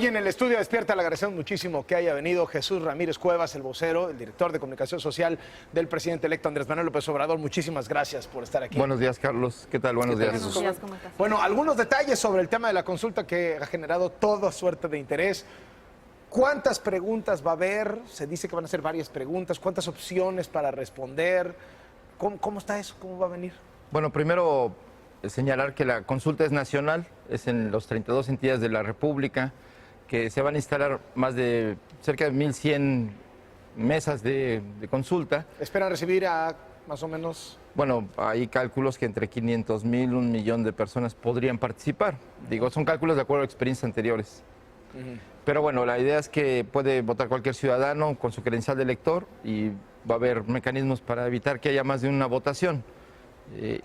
Hoy en el estudio Despierta le agradecemos muchísimo que haya venido Jesús Ramírez Cuevas, el vocero, el director de comunicación social del presidente electo Andrés Manuel López Obrador. Muchísimas gracias por estar aquí. Buenos días, Carlos. ¿Qué tal? Buenos días. Buenos días, ¿cómo estás? Bueno, algunos detalles sobre el tema de la consulta que ha generado toda suerte de interés. ¿Cuántas preguntas va a haber? Se dice que van a ser varias preguntas. ¿Cuántas opciones para responder? ¿Cómo está eso? ¿Cómo va a venir? Bueno, primero señalar que la consulta es nacional, es en los 32 entidades de la República, que se van a instalar más de cerca de 1,100 mesas de consulta. ¿Esperan recibir a más o menos? Bueno, hay cálculos que entre 500,000, 1,000,000 de personas podrían participar. Digo, son cálculos de acuerdo a experiencias anteriores. Pero bueno, la idea es que puede votar cualquier ciudadano con su credencial de elector y va a haber mecanismos para evitar que haya más de una votación.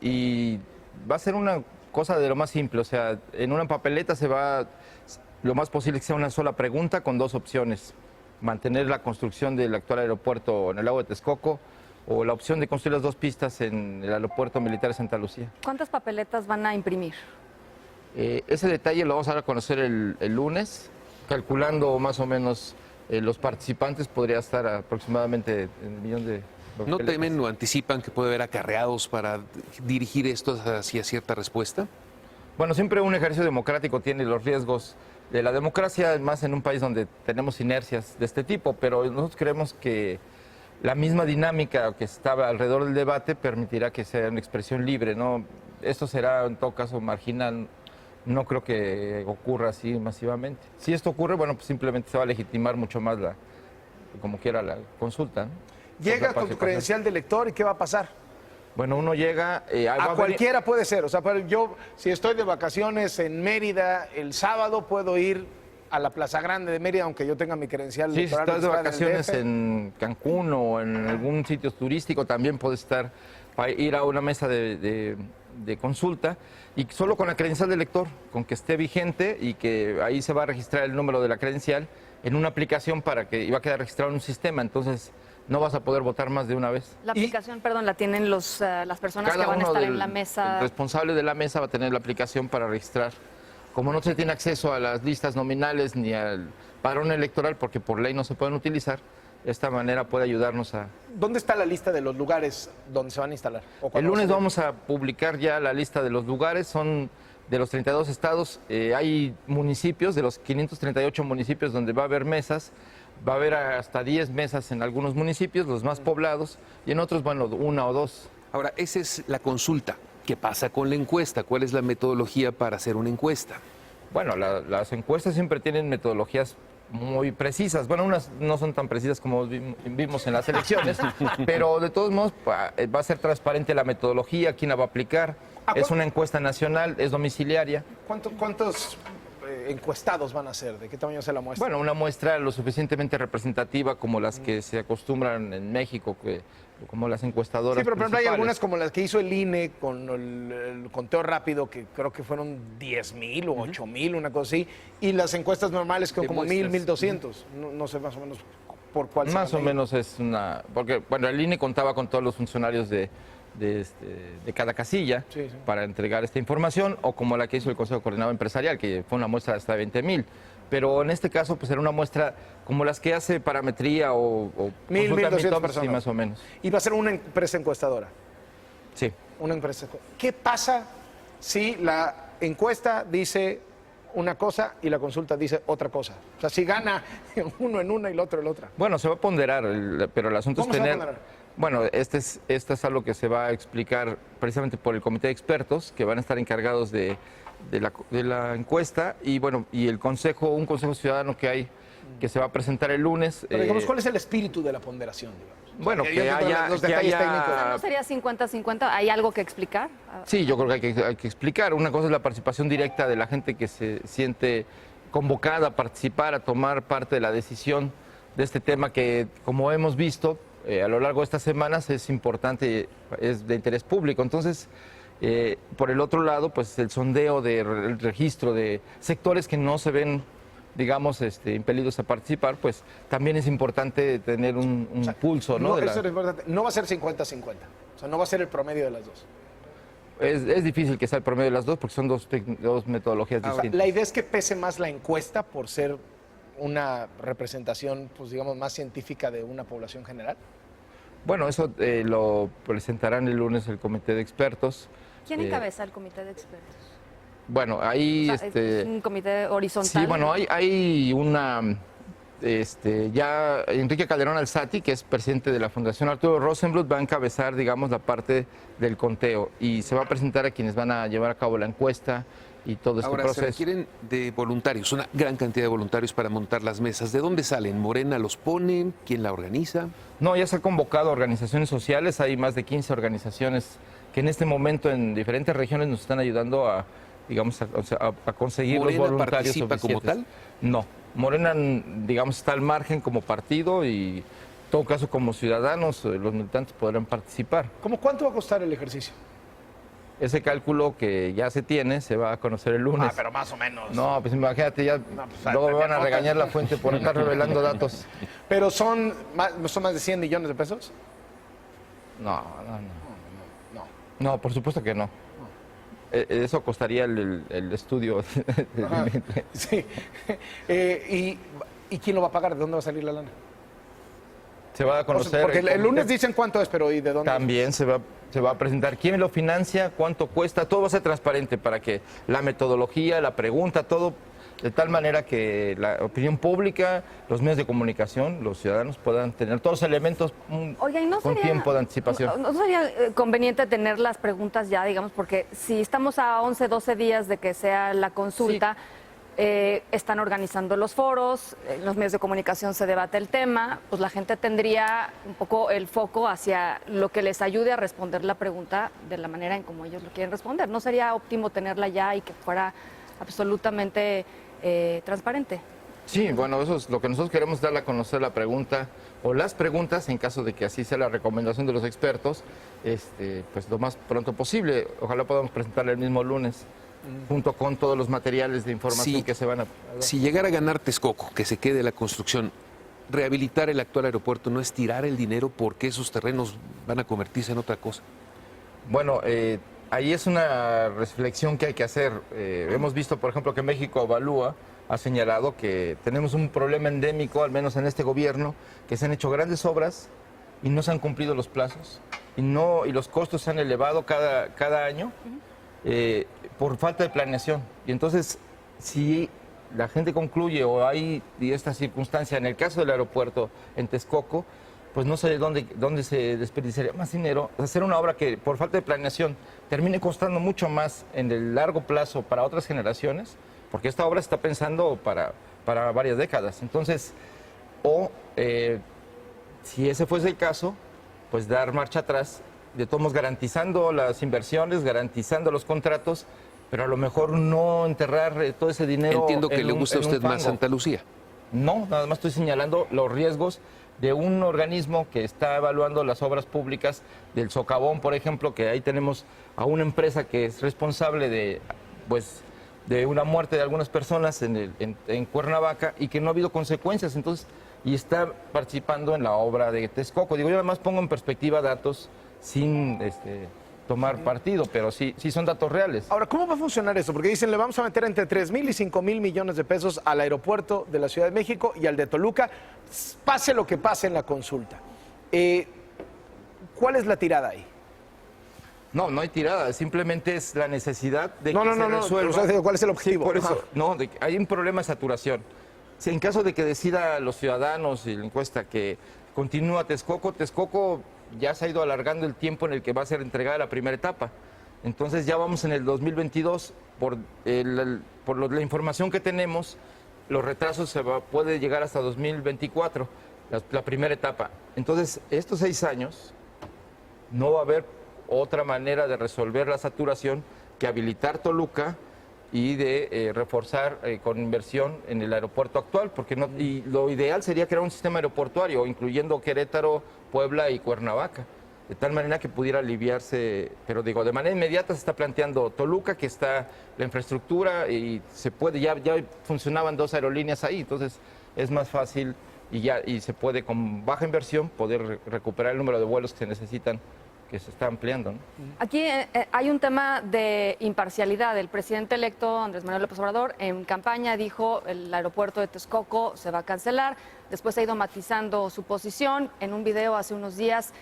Y va a ser una cosa de lo más simple, o sea, en una papeleta lo más posible que sea una sola pregunta con dos opciones: mantener la construcción del actual aeropuerto en el lago de Texcoco o la opción de construir las dos pistas en el aeropuerto militar de Santa Lucía. ¿Cuántas papeletas van a imprimir? Ese detalle lo vamos a dar a conocer el lunes, calculando más o menos los participantes, podría estar aproximadamente en 1,000,000 de papeletas. ¿No temen o anticipan que puede haber acarreados para dirigir esto hacia cierta respuesta? Bueno, siempre un ejercicio democrático tiene los riesgos de la democracia, más en un país donde tenemos inercias de este tipo, pero nosotros creemos que la misma dinámica que estaba alrededor del debate permitirá que sea una expresión libre, ¿no? Esto será en todo caso marginal, no creo que ocurra así masivamente. Si esto ocurre, bueno, pues simplemente se va a legitimar mucho más como quiera la consulta, ¿no? Llega con tu credencial de elector y ¿qué va a pasar? Bueno, uno llega... a cualquiera puede ser, o sea, yo si estoy de vacaciones en Mérida el sábado puedo ir a la Plaza Grande de Mérida aunque yo tenga mi credencial Sí, si electoral. estás de registrada vacaciones en Cancún o en algún sitio turístico, también puedes ir a una mesa de consulta, y solo con la credencial de elector, con que esté vigente y que ahí se va a registrar el número de la credencial en una aplicación para que iba a quedar registrado en un sistema, entonces no vas a poder votar más de una vez. La aplicación, perdón, la tienen las personas que van a estar en la mesa. El responsable de la mesa va a tener la aplicación para registrar. Como no se tiene acceso a las listas nominales ni al padrón electoral, porque por ley no se pueden utilizar, de esta manera puede ayudarnos a... ¿Dónde está la lista de los lugares donde se van a instalar? El lunes vamos a publicar ya la lista de los lugares, son de los 32 estados, hay municipios, de los 538 municipios donde va a haber mesas, va a haber hasta 10 mesas en algunos municipios, los más poblados, y en otros, bueno, una o dos. Ahora, esa es la consulta. ¿Qué pasa con la encuesta? ¿Cuál es la metodología para hacer una encuesta? Bueno, las encuestas siempre tienen metodologías muy precisas. Bueno, unas no son tan precisas como vimos en las elecciones, pero de todos modos va a ser transparente la metodología, quién la va a aplicar. Es una encuesta nacional, es domiciliaria. ¿Cuántos encuestados van a ser? ¿De qué tamaño es la muestra? Bueno, una muestra lo suficientemente representativa como las que se acostumbran en México, como las encuestadoras. Sí, pero por ejemplo hay principales. algunas como las que hizo el INE con el conteo rápido, que creo que fueron 10,000 o 8,000, una cosa así, y las encuestas normales que son como 1,000, 1,200. No sé más o menos por cuál. Más o menos es una... Porque, bueno, el INE contaba con todos los funcionarios de cada casilla para entregar esta información, o como la que hizo el Consejo Coordinador Empresarial, que fue una muestra de hasta 20,000. Pero en este caso, pues era una muestra como las que hace Parametría o 1,200 personas. Sí, más o menos. Y va a ser una empresa encuestadora. Sí. Una empresa. ¿Qué pasa si la encuesta dice una cosa y la consulta dice otra cosa? O sea, si gana uno en una y el otro en otra. Bueno, se va a ponderar, pero el asunto es tener... ¿Cómo se va a ponderar? Bueno, esto es algo que se va a explicar precisamente por el comité de expertos que van a estar encargados de la encuesta, y bueno, y un consejo ciudadano que se va a presentar el lunes. Pero digamos, ¿cuál es el espíritu de la ponderación, digamos? Bueno, que haya... los detalles técnicos. ¿No sería 50-50? ¿Hay algo que explicar? Sí, yo creo que hay que explicar. Una cosa es la participación directa de la gente que se siente convocada a participar, a tomar parte de la decisión de este tema que, como hemos visto a lo largo de estas semanas, es importante, es de interés público. Entonces, por el otro lado, pues el sondeo el registro de sectores que no se ven, digamos, impelidos a participar, pues también es importante tener un pulso, ¿no? Eso es importante. No va a ser 50-50. O sea, no va a ser el promedio de las dos. Es difícil que sea el promedio de las dos porque son dos metodologías distintas. La idea es que pese más la encuesta por ser una representación, pues digamos, más científica de una población general. Bueno, eso lo presentarán el lunes el comité de expertos. ¿Quién encabeza el comité de expertos? Bueno, ahí... O sea, ¿es un comité horizontal? Sí, bueno, hay una... ya Enrique Calderón Alzati, que es presidente de la Fundación Arturo Rosenbluth, va a encabezar, digamos, la parte del conteo y se va a presentar a quienes van a llevar a cabo la encuesta y todo este Ahora, proceso. se requieren de voluntarios, una gran cantidad de voluntarios para montar las mesas. ¿De dónde salen? ¿Morena los pone? ¿Quién la organiza? No, ya se ha convocado a organizaciones sociales, hay más de 15 organizaciones que en este momento en diferentes regiones nos están ayudando a, digamos, a conseguir los voluntarios participa como suficientes. tal? No, Morena, digamos, está al margen como partido y en todo caso como ciudadanos, los militantes podrán participar. ¿Cómo cuánto va a costar el ejercicio? Ese cálculo que ya se tiene se va a conocer el lunes. Pero más o menos. No, pues imagínate, ya pues, luego me van a notas. regañar la fuente por estar revelando datos. ¿Pero son más de 100 millones de pesos? No. No, por supuesto que no. Eso costaría el estudio. Sí. ¿Y quién lo va a pagar? ¿De dónde va a salir la lana? Se va a conocer. Porque el lunes dicen cuánto es, pero ¿y de dónde? También se va a presentar quién lo financia, cuánto cuesta, todo va a ser transparente para que la metodología, la pregunta, todo de tal manera que la opinión pública, los medios de comunicación, los ciudadanos puedan tener todos los elementos Oiga, ¿y no con sería, tiempo de anticipación. ¿No sería conveniente tener las preguntas ya, digamos, porque si estamos a 11, 12 días de que sea la consulta, están organizando los foros, en los medios de comunicación se debate el tema, pues la gente tendría un poco el foco hacia lo que les ayude a responder la pregunta de la manera en como ellos lo quieren responder. ¿No sería óptimo tenerla ya y que fuera absolutamente transparente? Sí, bueno, eso es lo que nosotros queremos, darle a conocer la pregunta o las preguntas, en caso de que así sea la recomendación de los expertos, pues lo más pronto posible. Ojalá podamos presentarla el mismo lunes, junto con todos los materiales de información que se van a dar. Si llegara a ganar Texcoco, que se quede la construcción, rehabilitar el actual aeropuerto no es tirar el dinero porque esos terrenos van a convertirse en otra cosa. Bueno, ahí es una reflexión que hay que hacer. Hemos visto, por ejemplo, que México Evalúa ha señalado que tenemos un problema endémico, al menos en este gobierno, que se han hecho grandes obras y no se han cumplido los plazos y los costos se han elevado cada año por falta de planeación. Y entonces, si la gente concluye o hay esta circunstancia, en el caso del aeropuerto en Texcoco, pues no sé dónde se desperdiciaría más dinero, hacer una obra que por falta de planeación termine costando mucho más en el largo plazo para otras generaciones, porque esta obra se está pensando para varias décadas. Entonces, si ese fuese el caso, pues dar marcha atrás, de todos modos garantizando las inversiones, garantizando los contratos, pero a lo mejor no enterrar todo ese dinero. Entiendo que le gusta a usted más Santa Lucía. No, nada más estoy señalando los riesgos de un organismo que está evaluando las obras públicas del socavón, por ejemplo, que ahí tenemos a una empresa que es responsable de una muerte de algunas personas en Cuernavaca y que no ha habido consecuencias, entonces, y está participando en la obra de Texcoco. Digo, yo además pongo en perspectiva datos sin tomar partido, pero sí son datos reales. Ahora, ¿cómo va a funcionar eso? Porque dicen, le vamos a meter entre 3,000 y 5,000 millones de pesos al aeropuerto de la Ciudad de México y al de Toluca, pase lo que pase en la consulta. ¿Cuál es la tirada ahí? No hay tirada, simplemente es la necesidad de que se resuelva. O sea, ¿cuál es el objetivo? Sí, por eso, hay un problema de saturación. Si en caso de que decida los ciudadanos y la encuesta que continúa Texcoco ya se ha ido alargando el tiempo en el que va a ser entregada la primera etapa. Entonces ya vamos en el 2022, por la información que tenemos, los retrasos puede llegar hasta 2024, la primera etapa. Entonces, estos 6 años no va a haber otra manera de resolver la saturación que habilitar Toluca y de reforzar con inversión en el aeropuerto actual, y lo ideal sería crear un sistema aeroportuario, incluyendo Querétaro, Puebla y Cuernavaca, de tal manera que pudiera aliviarse, pero digo, de manera inmediata se está planteando Toluca, que está la infraestructura y se puede, ya funcionaban 2 aerolíneas ahí, entonces es más fácil. Y se puede, con baja inversión, poder recuperar el número de vuelos que se necesitan para Toluca. que se está ampliando, ¿no? Aquí hay un tema de imparcialidad. El presidente electo, Andrés Manuel López Obrador, en campaña dijo el aeropuerto de Texcoco se va a cancelar. Después ha ido matizando su posición. En un video hace unos días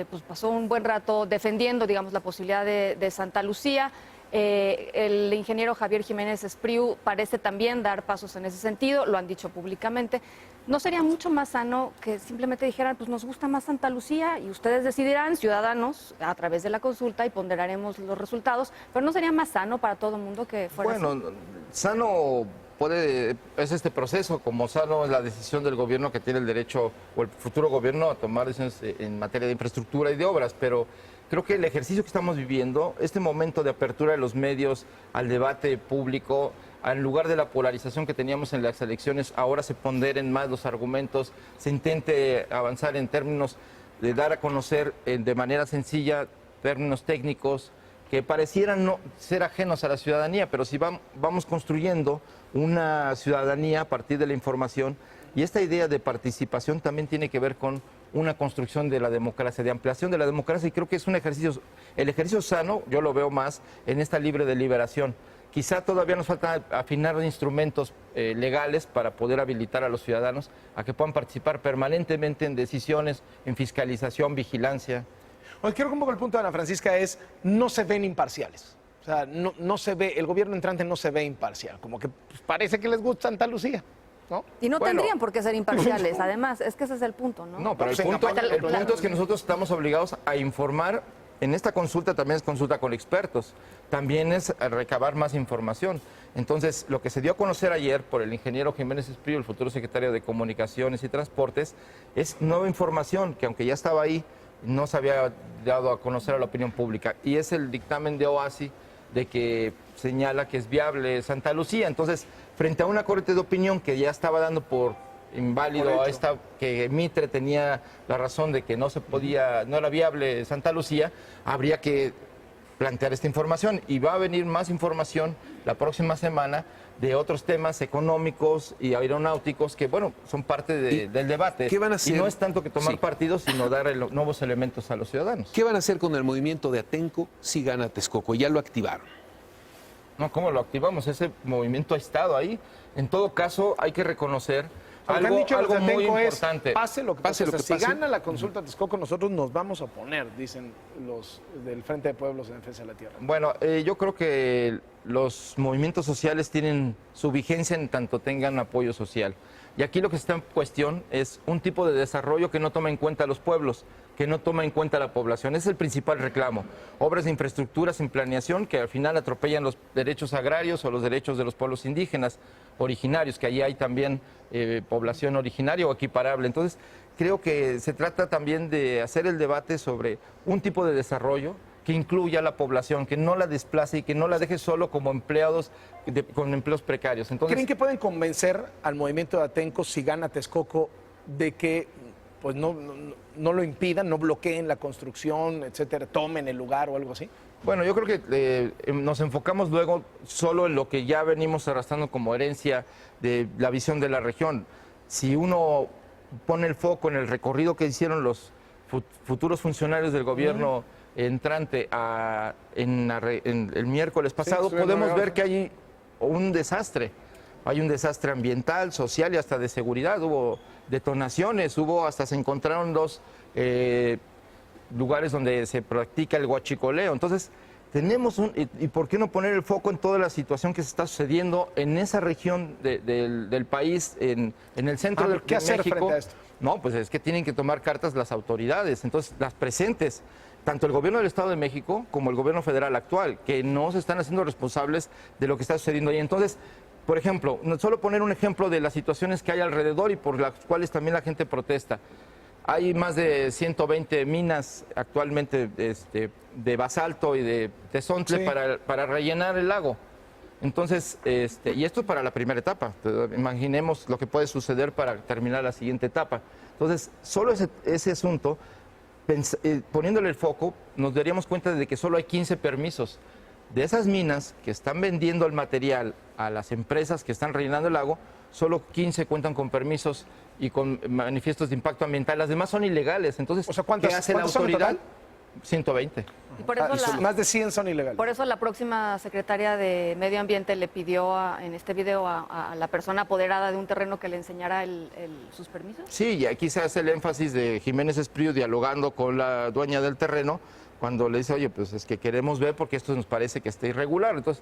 pues pasó un buen rato defendiendo, digamos, la posibilidad de Santa Lucía. El ingeniero Javier Jiménez Espriu parece también dar pasos en ese sentido, lo han dicho públicamente. ¿No sería mucho más sano que simplemente dijeran, pues nos gusta más Santa Lucía y ustedes decidirán, ciudadanos, a través de la consulta y ponderaremos los resultados, pero no sería más sano para todo el mundo que fuera así? Bueno, sano es este proceso, como sano es la decisión del gobierno que tiene el derecho, o el futuro gobierno, a tomar decisiones en materia de infraestructura y de obras, pero creo que el ejercicio que estamos viviendo, este momento de apertura de los medios al debate público, en lugar de la polarización que teníamos en las elecciones, ahora se ponderen más los argumentos, se intente avanzar en términos de dar a conocer de manera sencilla términos técnicos que parecieran no ser ajenos a la ciudadanía, pero si vamos construyendo una ciudadanía a partir de la información, y esta idea de participación también tiene que ver con una construcción de la democracia, de ampliación de la democracia, y creo que es un ejercicio, el ejercicio sano, yo lo veo más en esta libre deliberación. Quizá todavía nos falta afinar instrumentos legales para poder habilitar a los ciudadanos a que puedan participar permanentemente en decisiones, en fiscalización, vigilancia. Bueno, creo que un poco el punto de Ana Francisca es, no se ven imparciales. O sea, no se ve, el gobierno entrante no se ve imparcial, como que pues, parece que les gusta Santa Lucía, ¿no? Y no tendrían por qué ser imparciales, además, es que ese es el punto, ¿no? No, pero Pues el en punto campaña es que nosotros estamos obligados a informar. En esta consulta también es consulta con expertos, también es recabar más información. Entonces, lo que se dio a conocer ayer por el ingeniero Jiménez Espriu, el futuro secretario de Comunicaciones y Transportes, es nueva información que aunque ya estaba ahí, no se había dado a conocer a la opinión pública. Y es el dictamen de OASI de que señala que es viable Santa Lucía. Entonces, frente a una corriente de opinión que ya estaba dando por inválido a esta, que Mitre tenía la razón de que no se podía, no era viable Santa Lucía, habría que plantear esta información, y va a venir más información la próxima semana de otros temas económicos y aeronáuticos que, bueno, son parte del debate. ¿Qué van a hacer? Y no es tanto que tomar Sí. partidos, sino dar nuevos elementos a los ciudadanos. ¿Qué van a hacer con el movimiento de Atenco si gana Texcoco? Ya lo activaron. No, ¿cómo lo activamos? Ese movimiento ha estado ahí. En todo caso, hay que reconocer Lo que han dicho los algo de muy Atenco es, importante. pase lo que Pase pase, lo que si pase. gana la consulta Texcoco, nosotros nos vamos a oponer, dicen los del Frente de Pueblos en Defensa de la Tierra. Bueno, yo creo que los movimientos sociales tienen su vigencia en tanto tengan apoyo social. Y aquí lo que está en cuestión es un tipo de desarrollo que no toma en cuenta a los pueblos, que no toma en cuenta a la población. Ese es el principal reclamo. Obras de infraestructura sin planeación que al final atropellan los derechos agrarios o los derechos de los pueblos indígenas originarios, que allí hay también población originaria o equiparable. Entonces, creo que se trata también de hacer el debate sobre un tipo de desarrollo que incluya a la población, que no la desplace y que no la deje solo como empleados con empleos precarios. Entonces, ¿Creen que pueden convencer al movimiento de Atenco, si gana Texcoco, de que pues no lo impidan, no bloqueen la construcción, etcétera, tomen el lugar o algo así? bueno, yo creo que nos enfocamos luego solo en lo que ya venimos arrastrando como herencia de la visión de la región. Si uno pone el foco en el recorrido que hicieron los futuros funcionarios del gobierno entrante en el miércoles pasado, estuvieron podemos nuevos, ver que hay un desastre. Hay un desastre ambiental, social y hasta de seguridad. Hubo detonaciones, hasta se encontraron dos lugares donde se practica el huachicoleo. Entonces, tenemos ¿y por qué no poner el foco en toda la situación que se está sucediendo en esa región del país, en el centro de ¿qué hacer México? frente a esto? No, pues es que tienen que tomar cartas las autoridades, entonces las presentes, tanto el gobierno del Estado de México como el gobierno federal actual, que no se están haciendo responsables de lo que está sucediendo ahí. Entonces, por ejemplo, solo poner un ejemplo de las situaciones que hay alrededor y por las cuales también la gente protesta. Hay más de 120 minas actualmente de basalto y de tesontle Sí. para rellenar el lago. Entonces, y esto es para la primera etapa. Imaginemos lo que puede suceder para terminar la siguiente etapa. Entonces, solo ese asunto, poniéndole el foco, nos daríamos cuenta de que solo hay 15 permisos. De esas minas que están vendiendo el material a las empresas que están rellenando el lago, solo 15 cuentan con permisos y con manifiestos de impacto ambiental. Las demás son ilegales. Entonces, O sea, ¿qué hace la ¿cuántos son en autoridad? total? 120. Y por eso Más de 100 son ilegales. Por eso la próxima secretaria de Medio Ambiente le pidió en este video a la persona apoderada de un terreno que le enseñara sus permisos. Sí, y aquí se hace el énfasis de Jiménez Espriu dialogando con la dueña del terreno cuando le dice, oye, pues es que queremos ver porque esto nos parece que está irregular. Entonces,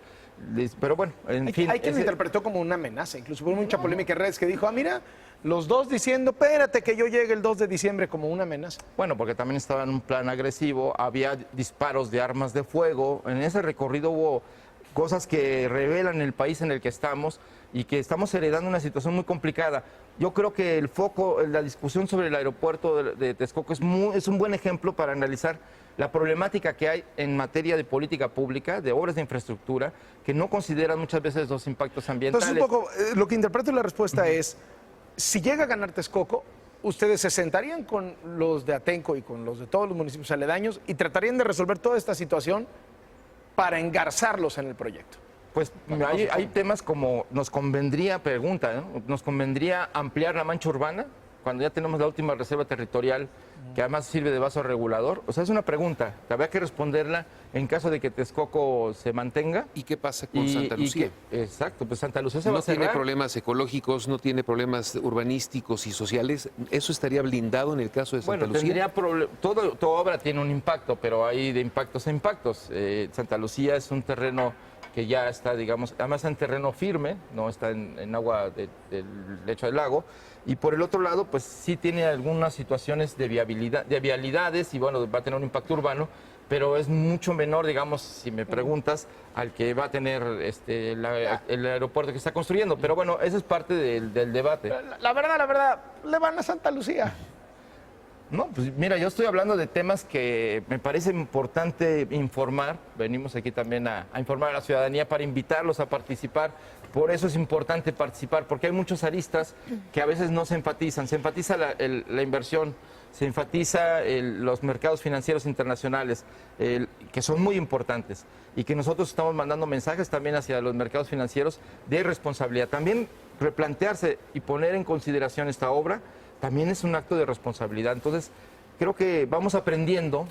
pero bueno, en fin. Hay quien lo interpretó como una amenaza, incluso hubo mucha polémica en redes que dijo, mira, los dos diciendo, espérate que yo llegue el 2 de diciembre como una amenaza. Bueno, porque también estaba en un plan agresivo, había disparos de armas de fuego, en ese recorrido hubo cosas que revelan el país en el que estamos y que estamos heredando una situación muy complicada. Yo creo que el foco, la discusión sobre el aeropuerto de Texcoco es un buen ejemplo para analizar la problemática que hay en materia de política pública, de obras de infraestructura, que no consideran muchas veces los impactos ambientales. Entonces, un poco, lo que interpreto en la respuesta es, si llega a ganar Texcoco, ustedes se sentarían con los de Atenco y con los de todos los municipios aledaños y tratarían de resolver toda esta situación para engarzarlos en el proyecto. Pues hay temas como nos convendría, nos convendría ampliar la mancha urbana cuando ya tenemos la última reserva territorial que además sirve de vaso regulador. O sea, es una pregunta que habría que responderla en caso de que Texcoco se mantenga. ¿Y qué pasa con Santa Lucía? Exacto, pues Santa Lucía se va a cerrar. No tiene problemas ecológicos, no tiene problemas urbanísticos y sociales. ¿Eso estaría blindado en el caso de Santa Lucía? Toda obra tiene un impacto, pero hay de impactos a impactos. Santa Lucía es un terreno que ya está, digamos, además en terreno firme, no está en agua del lecho del lago. Y por el otro lado, pues sí tiene algunas situaciones de viabilidad, de vialidades y bueno, va a tener un impacto urbano, pero es mucho menor, digamos, si me preguntas, al que va a tener el aeropuerto que está construyendo. Pero bueno, eso es parte del debate. La verdad, le van a Santa Lucía. No, pues mira, yo estoy hablando de temas que me parece importante informar. Venimos aquí también a informar a la ciudadanía para invitarlos a participar. Por eso es importante participar, porque hay muchos aristas que a veces no se enfatizan. Se enfatiza la inversión, se enfatiza los mercados financieros internacionales, que son muy importantes, y que nosotros estamos mandando mensajes también hacia los mercados financieros de responsabilidad. También replantearse y poner en consideración esta obra también es un acto de responsabilidad. Entonces, creo que vamos aprendiendo,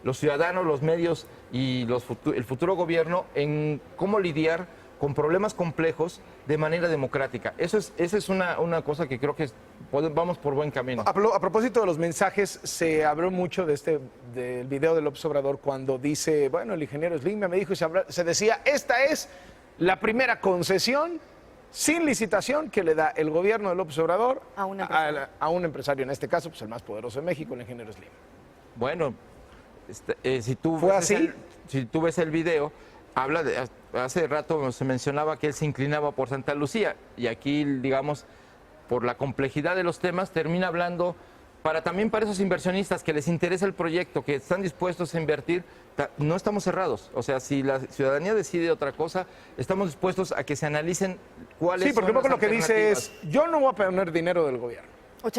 los ciudadanos, los medios y el futuro gobierno, en cómo lidiar con problemas complejos de manera democrática. Esa es una cosa que creo que vamos por buen camino. A propósito de los mensajes, se habló mucho del video de López Obrador cuando dice, bueno, el ingeniero Slim me dijo y se decía, esta es la primera concesión sin licitación que le da el gobierno de López Obrador a un empresario, en este caso, pues el más poderoso de México, el ingeniero Slim. Bueno, si tú ves el video, hace rato se mencionaba que él se inclinaba por Santa Lucía, y aquí, digamos, por la complejidad de los temas, termina hablando también para esos inversionistas que les interesa el proyecto, que están dispuestos a invertir. No estamos cerrados. O sea, si la ciudadanía decide otra cosa, estamos dispuestos a que se analicen cuáles son las alternativas. Sí, porque lo que dice es, yo no voy a poner dinero del gobierno.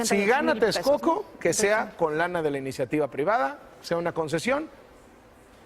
Si gana Texcoco, que sea con lana de la iniciativa privada, sea una concesión,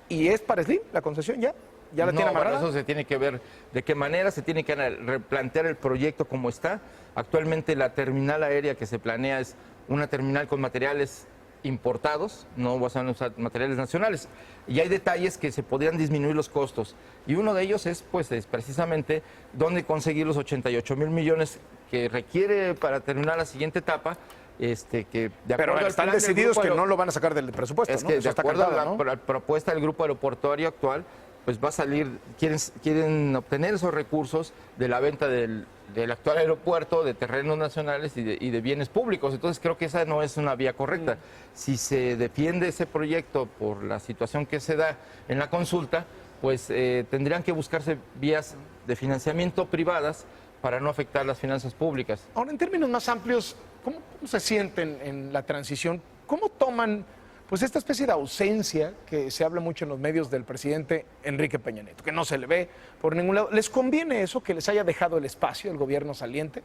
y es para Slim la concesión ya la tiene amarrada. Eso se tiene que ver de qué manera, se tiene que replantear el proyecto como está. Actualmente la terminal aérea que se planea es una terminal con materiales importados, no vas a usar materiales nacionales. Y hay detalles que se podrían disminuir los costos. Y uno de ellos es precisamente dónde conseguir los 88,000 millones que requiere para terminar la siguiente etapa. Pero están decididos que no lo van a sacar del presupuesto. Es que de acuerdo a la propuesta del grupo aeroportuario actual, pues va a salir, quieren obtener esos recursos de la venta del actual aeropuerto, de terrenos nacionales y de bienes públicos. Entonces creo que esa no es una vía correcta. Si se defiende ese proyecto por la situación que se da en la consulta, pues tendrían que buscarse vías de financiamiento privadas para no afectar las finanzas públicas. Ahora, en términos más amplios, ¿cómo se sienten en la transición? ¿Cómo toman pues esta especie de ausencia que se habla mucho en los medios del presidente Enrique Peña Nieto, que no se le ve por ningún lado? ¿Les conviene eso, que les haya dejado el espacio el gobierno saliente?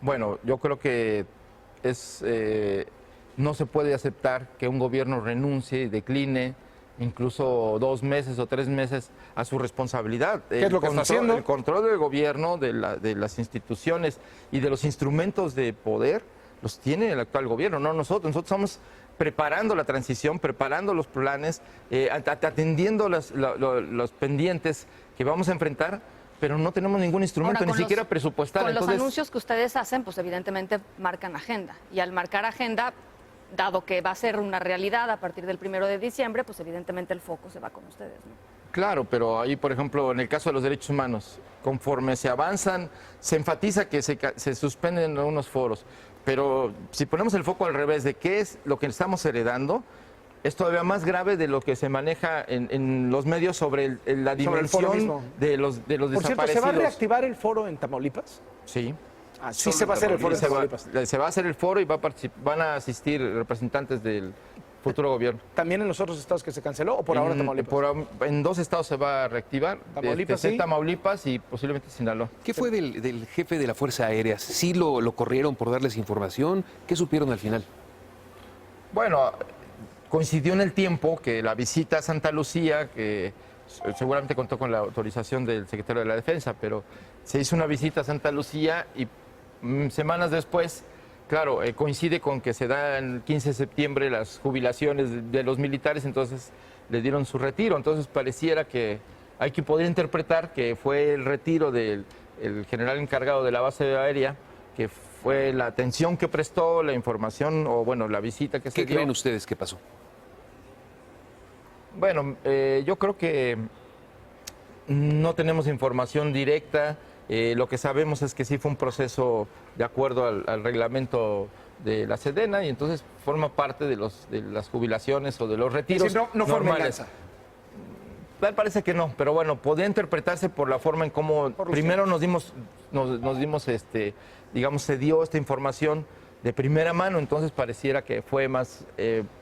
Bueno, yo creo que no se puede aceptar que un gobierno renuncie y decline incluso 2 meses o 3 meses a su responsabilidad. ¿Qué es lo que está haciendo? El control del gobierno, de las instituciones y de los instrumentos de poder los tiene el actual gobierno, no nosotros. Nosotros somos preparando la transición, preparando los planes, atendiendo los pendientes que vamos a enfrentar, pero no tenemos ningún instrumento, Ahora, ni siquiera presupuestal. Con Entonces, los anuncios que ustedes hacen, pues evidentemente marcan agenda. Y al marcar agenda, dado que va a ser una realidad a partir del 1 de diciembre, pues evidentemente el foco se va con ustedes, ¿no? claro, pero ahí, por ejemplo, en el caso de los derechos humanos, conforme se avanzan, se enfatiza que se suspenden unos foros. Pero si ponemos el foco al revés de qué es lo que estamos heredando, es todavía más grave de lo que se maneja en los medios sobre la Sobre el foro dimensión mismo. de los Por cierto, desaparecidos. ¿se va a reactivar el foro en Tamaulipas? Sí. Ah, sí se va a hacer el foro en Tamaulipas. Se va a hacer el foro y van a asistir representantes del futuro gobierno. ¿También en los otros estados que se canceló o por ahora Tamaulipas? En 2 estados se va a reactivar. Tamaulipas, sí. Tamaulipas y posiblemente Sinaloa. ¿Qué fue del jefe de la Fuerza Aérea? ¿Sí lo corrieron por darles información? ¿Qué supieron al final? Bueno, coincidió en el tiempo que la visita a Santa Lucía, que seguramente contó con la autorización del secretario de la Defensa, pero se hizo una visita a Santa Lucía y semanas después, claro, coincide con que se dan el 15 de septiembre las jubilaciones de los militares, entonces le dieron su retiro. Entonces pareciera que hay que poder interpretar que fue el retiro del general encargado de la base aérea, que fue la atención que prestó, la información o, bueno, la visita que se ¿Qué dio. creen ustedes que pasó? Bueno, yo creo que no tenemos información directa. Lo que sabemos es que sí fue un proceso de acuerdo al reglamento de la Sedena y entonces forma parte de las jubilaciones o de los retiros. Es decir, no fue normales. venganza. Me parece que no, pero bueno, podría interpretarse por la forma en cómo primero nos dimos, digamos, se dio esta información de primera mano, entonces pareciera que fue más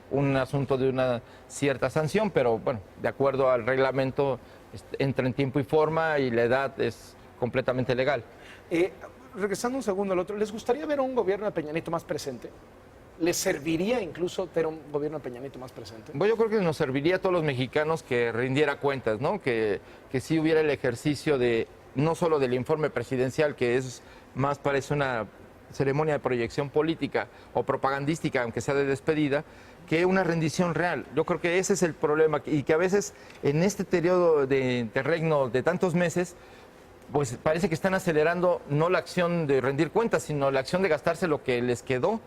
un asunto de una cierta sanción, pero bueno, de acuerdo al reglamento entra en tiempo y forma y la edad es completamente legal. Regresando un segundo al otro, ¿les gustaría ver a un gobierno de Peña Nieto más presente? ¿Les serviría incluso ver un gobierno de Peña Nieto más presente? Bueno, yo creo que nos serviría a todos los mexicanos que rindiera cuentas, ¿no? Que sí hubiera el ejercicio de, no solo del informe presidencial, que es más parece una ceremonia de proyección política o propagandística, aunque sea de despedida, que una rendición real. Yo creo que ese es el problema y que a veces en este periodo de interregno de tantos meses, pues parece que están acelerando no la acción de rendir cuentas, sino la acción de gastarse lo que les quedó,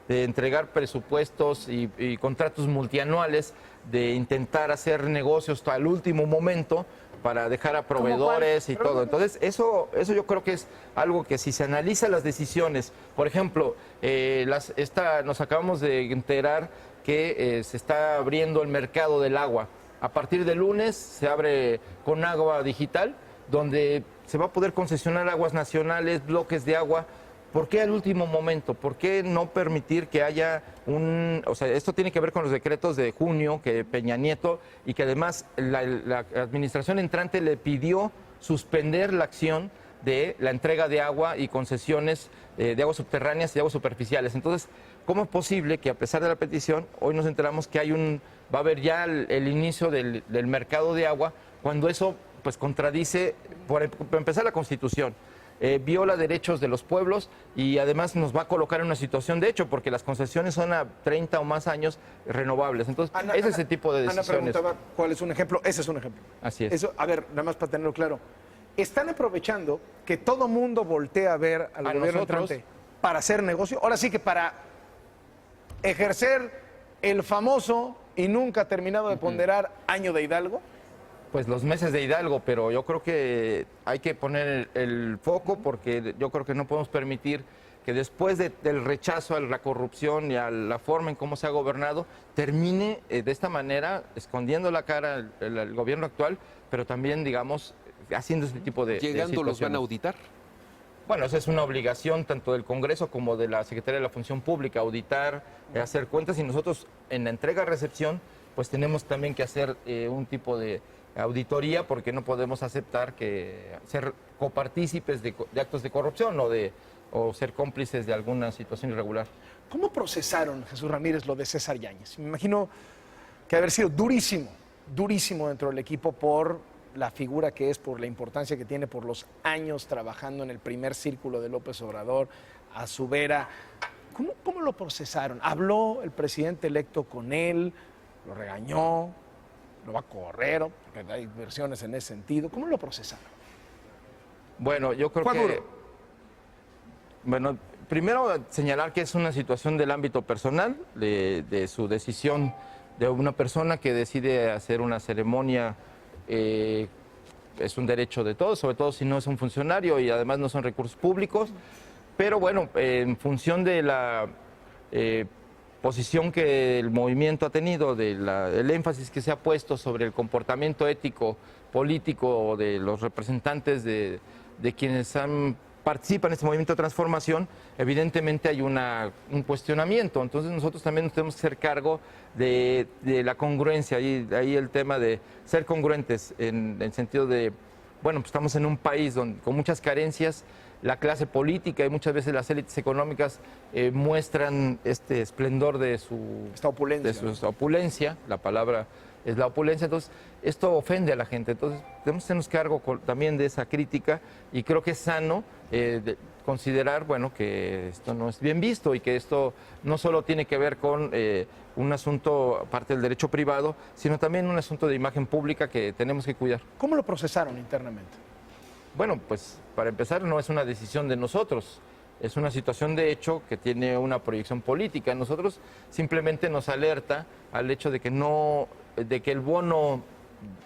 de entregar presupuestos y contratos multianuales, de intentar hacer negocios hasta el último momento para dejar a proveedores y todo. Entonces, eso yo creo que es algo que si se analiza las decisiones, por ejemplo, nos acabamos de enterar que se está abriendo el mercado del agua. A partir del lunes se abre con agua digital, donde se va a poder concesionar aguas nacionales, bloques de agua. ¿Por qué al último momento? ¿Por qué no permitir que haya o sea, esto tiene que ver con los decretos de junio que Peña Nieto y que además la administración entrante le pidió suspender la acción de la entrega de agua y concesiones de aguas subterráneas y aguas superficiales. Entonces, ¿cómo es posible que a pesar de la petición, hoy nos enteramos que va a haber ya el inicio del mercado de agua, cuando eso pues contradice, por empezar, la Constitución? Viola derechos de los pueblos y además nos va a colocar en una situación de hecho, porque las concesiones son a 30 o más años renovables. Entonces, es ese tipo de decisiones. Ana preguntaba cuál es un ejemplo. Ese es un ejemplo. Así es. Eso, a ver, nada más para tenerlo claro. Están aprovechando que todo mundo voltea a ver al gobierno entrante para hacer negocio. Ahora sí que para ejercer el famoso y nunca terminado de ponderar año de Hidalgo. Pues los meses de Hidalgo, pero yo creo que hay que poner el foco porque yo creo que no podemos permitir que después del rechazo a la corrupción y a la forma en cómo se ha gobernado, termine de esta manera escondiendo la cara el gobierno actual, pero también, digamos, haciendo este tipo de ¿Llegando los van a situaciones. auditar? Bueno, esa es una obligación tanto del Congreso como de la Secretaría de la Función Pública, auditar, hacer cuentas, y nosotros en la entrega-recepción pues tenemos también que hacer un tipo de auditoría, porque no podemos aceptar ser copartícipes de actos de corrupción o ser cómplices de alguna situación irregular. ¿Cómo procesaron, Jesús Ramírez, lo de César Yáñez? Me imagino que haber sido durísimo dentro del equipo por la figura que es, por la importancia que tiene, por los años trabajando en el primer círculo de López Obrador, a su vera. ¿Cómo lo procesaron? ¿Habló el presidente electo con él? ¿Lo regañó? ¿Lo va a correr? Porque hay versiones en ese sentido. ¿Cómo lo procesaron? Bueno, yo creo ¿Fue que... duro? Bueno, primero señalar que es una situación del ámbito personal, de su decisión de una persona que decide hacer una ceremonia. Es un derecho de todos, sobre todo si no es un funcionario y además no son recursos públicos. Pero bueno, en función de la posición que el movimiento ha tenido, el énfasis que se ha puesto sobre el comportamiento ético, político de los representantes de quienes participan en este movimiento de transformación, evidentemente hay un cuestionamiento. Entonces nosotros también nos tenemos que hacer cargo de la congruencia, ahí el tema de ser congruentes en el sentido de, bueno, pues estamos en un país con muchas carencias. La clase política y muchas veces las élites económicas muestran este esplendor de su opulencia, la palabra es la opulencia, entonces esto ofende a la gente, entonces tenemos que hacernos cargo también de esa crítica y creo que es sano considerar, bueno, que esto no es bien visto y que esto no solo tiene que ver con un asunto aparte del derecho privado, sino también un asunto de imagen pública que tenemos que cuidar. ¿Cómo lo procesaron internamente? Bueno, pues para empezar no es una decisión de nosotros, es una situación de hecho que tiene una proyección política. Nosotros simplemente nos alerta al hecho de que el bono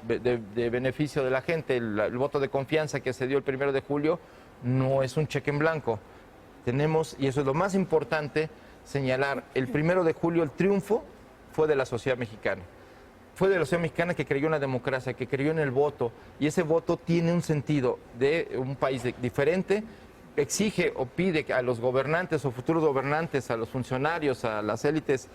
de beneficio de la gente, el voto de confianza que se dio el 1 de julio, no es un cheque en blanco. Tenemos, y eso es lo más importante, señalar, el 1 de julio el triunfo fue de la sociedad mexicana. Fue de la sociedad mexicana que creyó en la democracia, que creyó en el voto, y ese voto tiene un sentido de un país diferente, exige o pide a los gobernantes o futuros gobernantes, a los funcionarios, a las élites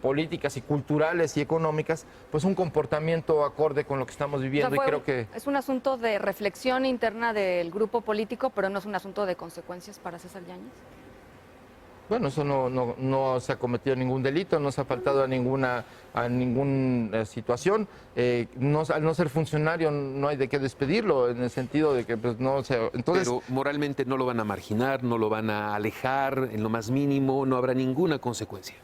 políticas y culturales y económicas, pues un comportamiento acorde con lo que estamos viviendo. O sea, y creo que es un asunto de reflexión interna del grupo político, pero no es un asunto de consecuencias para César Yáñez. bueno, eso no se ha cometido ningún delito, no se ha faltado a ninguna situación. Al no ser funcionario no hay de qué despedirlo, en el sentido de que pues, no se... Entonces, pero moralmente no lo van a marginar, no lo van a alejar en lo más mínimo, no habrá ninguna consecuencia.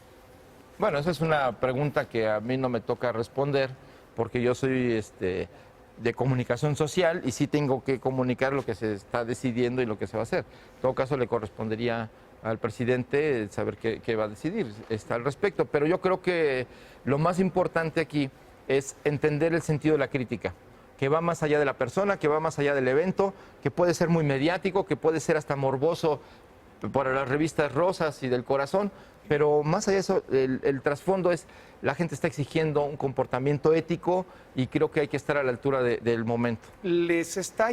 bueno, esa es una pregunta que a mí no me toca responder, porque yo soy de comunicación social y sí tengo que comunicar lo que se está decidiendo y lo que se va a hacer. En todo caso, le correspondería al presidente saber qué va a decidir al respecto. Pero yo creo que lo más importante aquí es entender el sentido de la crítica, que va más allá de la persona, que va más allá del evento, que puede ser muy mediático, que puede ser hasta morboso para las revistas rosas y del corazón, pero más allá de eso, el trasfondo es, la gente está exigiendo un comportamiento ético y creo que hay que estar a la altura del momento. ¿Les está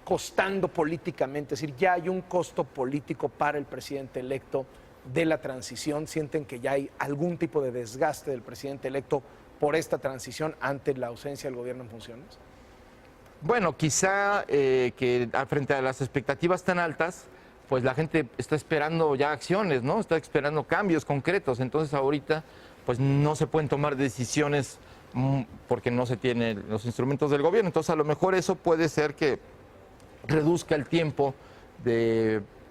costando políticamente? Es decir, ya hay un costo político para el presidente electo de la transición. ¿Sienten que ya hay algún tipo de desgaste del presidente electo por esta transición ante la ausencia del gobierno en funciones? Bueno, quizá que frente a las expectativas tan altas, pues la gente está esperando ya acciones, ¿no? Está esperando cambios concretos. Entonces ahorita pues no se pueden tomar decisiones porque no se tienen los instrumentos del gobierno. Entonces a lo mejor eso puede ser que reduzca el tiempo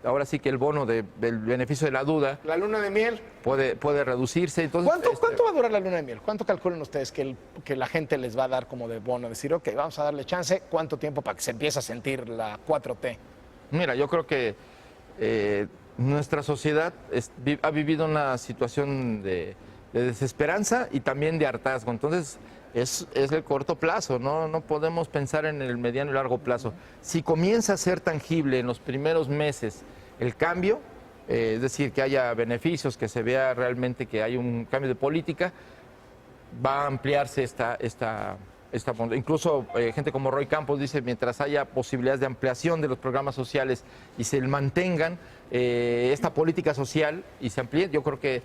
ahora sí que el bono del beneficio de la duda. ¿La luna de miel? Puede reducirse. Entonces, ¿Cuánto va a durar la luna de miel? ¿Cuánto calculan ustedes que la gente les va a dar como de bono? Decir, ok, vamos a darle chance. ¿Cuánto tiempo para que se empiece a sentir la 4T? Mira, yo creo que nuestra sociedad ha vivido una situación de desesperanza y también de hartazgo. Entonces, es el corto plazo, no podemos pensar en el mediano y largo plazo. Si comienza a ser tangible en los primeros meses el cambio, es decir, que haya beneficios, que se vea realmente que hay un cambio de política, va a ampliarse incluso gente como Roy Campos dice, mientras haya posibilidades de ampliación de los programas sociales y se mantengan esta política social y se amplíe, yo creo que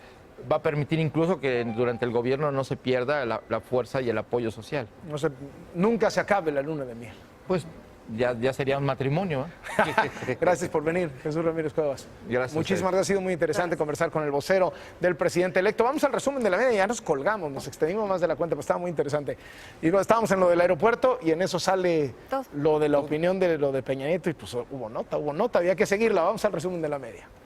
va a permitir incluso que durante el gobierno no se pierda la fuerza y el apoyo social. No sé, nunca se acabe la luna de miel. Pues ya sería un matrimonio. Gracias por venir, Jesús Ramírez Cuevas. Gracias. Muchísimas gracias, ha sido muy interesante conversar con el vocero del presidente electo. Vamos al resumen de la media, ya nos colgamos, nos extendimos más de la cuenta, pero estaba muy interesante. Y estábamos en lo del aeropuerto y en eso sale lo de la opinión de lo de Peña Nieto y pues hubo nota, había que seguirla. Vamos al resumen de la media.